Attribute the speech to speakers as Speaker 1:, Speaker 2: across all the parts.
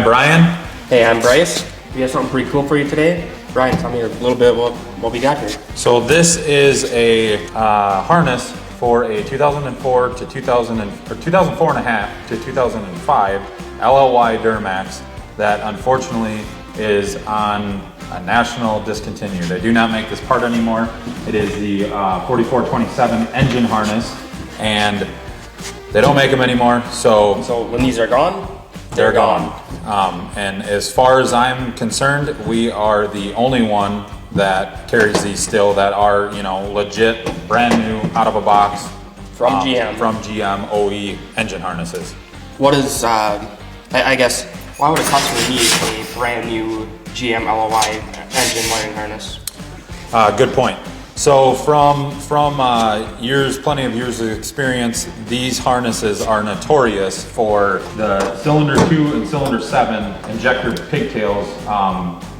Speaker 1: Brian.
Speaker 2: Hey, I'm Bryce. We have something pretty cool for you today. Brian, tell me a little bit what we got here.
Speaker 1: So this is a harness for a 2004 to 2004 and a half to 2005 LLY Duramax that unfortunately is on a national discontinued. They do not make this part anymore. It is the 4427 engine harness, and they don't make them anymore. So
Speaker 2: when these are gone,
Speaker 1: they're gone. And as far as I'm concerned, we are the only one that carries these still that are, legit, brand new, out of a box.
Speaker 2: From GM.
Speaker 1: From GM OE engine harnesses.
Speaker 2: What is, I guess, why would a customer need a brand new GM LLY engine wiring harness?
Speaker 1: Good point. So from plenty of years of experience, these harnesses are notorious for the cylinder 2 and cylinder 7 injector pigtails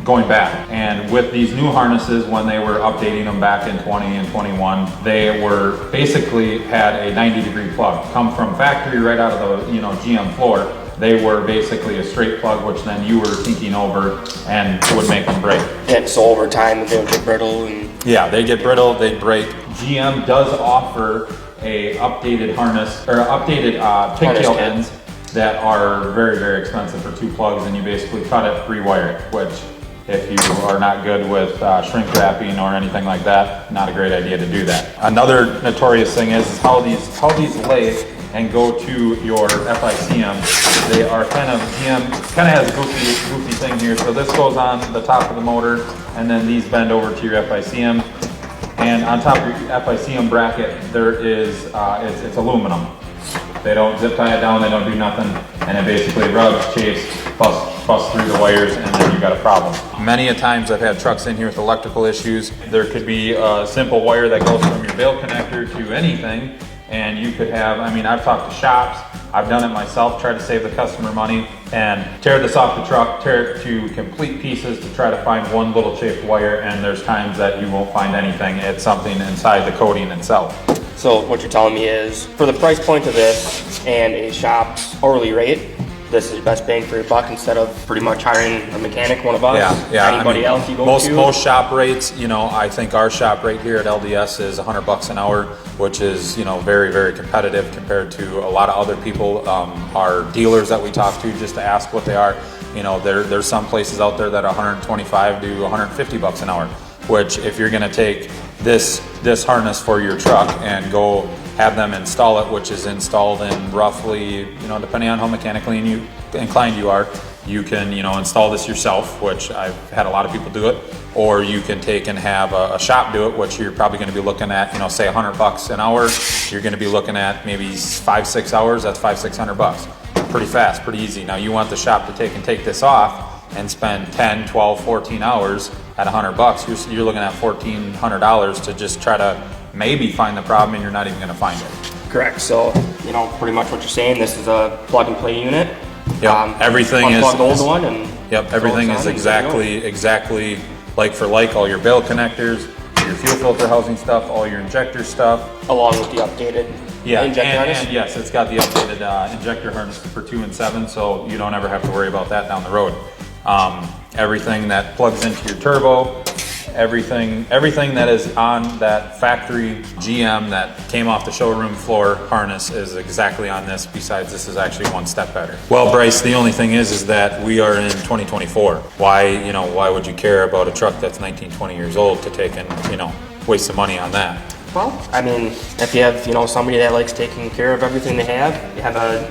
Speaker 1: going back. And with these new harnesses, when they were updating them back in 20 and 21, they were basically had a 90-degree plug come from factory right out of the GM floor. They were basically a straight plug, which then you were tinking over and would make them break.
Speaker 2: Yeah, so over time they would get brittle and...
Speaker 1: Yeah, they get brittle, they break. GM does offer a updated harness, or updated pigtail ends that are very, very expensive for 2 plugs, and you basically cut it, rewire it, which if you are not good with shrink wrapping or anything like that, not a great idea to do that. Another notorious thing is how these lay and go to your FICM. They are GM kind of has a goofy thing here. So this goes on the top of the motor, and then these bend over to your FICM. And on top of your FICM bracket, there is, it's aluminum. They don't zip tie it down, they don't do nothing, and it basically rubs, chafes, busts through the wires, and then you've got a problem. Many a times I've had trucks in here with electrical issues. There could be a simple wire that goes from your bail connector to anything, and you could have, I've talked to shops, I've done it myself, tried to save the customer money, and tear this off the truck, tear it to complete pieces to try to find one little chafed wire, and there's times that you won't find anything. It's something inside the coating itself.
Speaker 2: So what you're telling me is, for the price point of this and a shop's hourly rate, this is your best bang for your buck instead of pretty much hiring a mechanic, one of us, anybody else you go to.
Speaker 1: Most shop rates, I think our shop rate here at LDS is $100 an hour, which is, very, very competitive compared to a lot of other people. Our dealers that we talk to just to ask what they are, there's some places out there that are 125 to 150 bucks an hour, which if you're gonna take this harness for your truck and go have them install it, which is installed in roughly, depending on how mechanically inclined you are, you can, install this yourself, which I've had a lot of people do it, or you can take and have a shop do it, which you're probably going to be looking at, say $100 an hour. You're going to be looking at maybe 5-6 hours. That's $500-600. Pretty fast, pretty easy. Now you want the shop to take this off and spend 10, 12, 14 hours at $100. You're looking at $1,400 to just try to maybe find the problem, and you're not even going to find it.
Speaker 2: Correct. So, pretty much what you're saying, this is a plug-and-play unit.
Speaker 1: Yep. Everything is
Speaker 2: unplug the old one, and
Speaker 1: everything is exactly like for like. All your bail connectors, your fuel filter housing stuff, all your injector stuff,
Speaker 2: along with the updated injector harness.
Speaker 1: And yes, it's got the updated injector harness for 2 and 7, so you don't ever have to worry about that down the road. Everything that plugs into your turbo, everything that is on that factory GM that came off the showroom floor harness is exactly on this. Besides, this is actually one step better. Well, Bryce, the only thing is that we are in 2024. Why would you care about a truck that's 19, 20 years old to take and, waste some money on that?
Speaker 2: Well, if you have, somebody that likes taking care of everything they have, you have a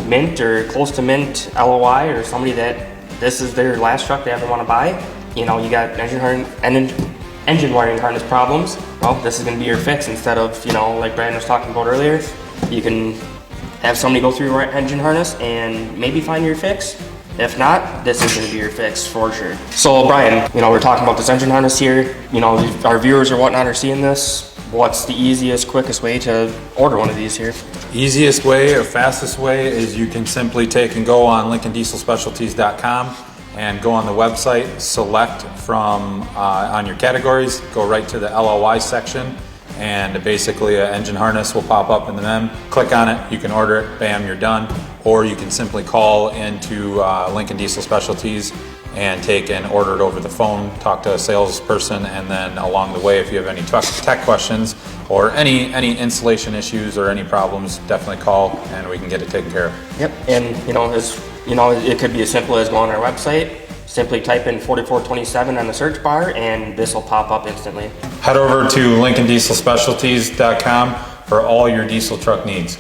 Speaker 2: mint or close to mint LOI, or somebody that this is their last truck they ever want to buy, you got engine wiring harness problems, well, this is going to be your fix. Instead of, like Brandon was talking about earlier, you can have somebody go through your engine harness and maybe find your fix. If not, this is going to be your fix for sure. So Brian, we're talking about this engine harness here. Our viewers or whatnot are seeing this. What's the easiest, quickest way to order one of these here?
Speaker 1: Easiest way or fastest way is you can simply take and go on LincolnDieselSpecialties.com and go on the website, select from on your categories, go right to the LLY section, and basically an engine harness will pop up in the menu. Click on it, you can order it, bam, you're done. or you can simply call into Lincoln Diesel Specialties and take and order it over the phone, talk to a salesperson, and then along the way, if you have any tech questions or any installation issues or any problems, definitely call and we can get it taken care of.
Speaker 2: Yep, and it could be as simple as going on our website, simply type in 4427 on the search bar, and this will pop up instantly.
Speaker 1: Head over to LincolnDieselSpecialties.com for all your diesel truck needs.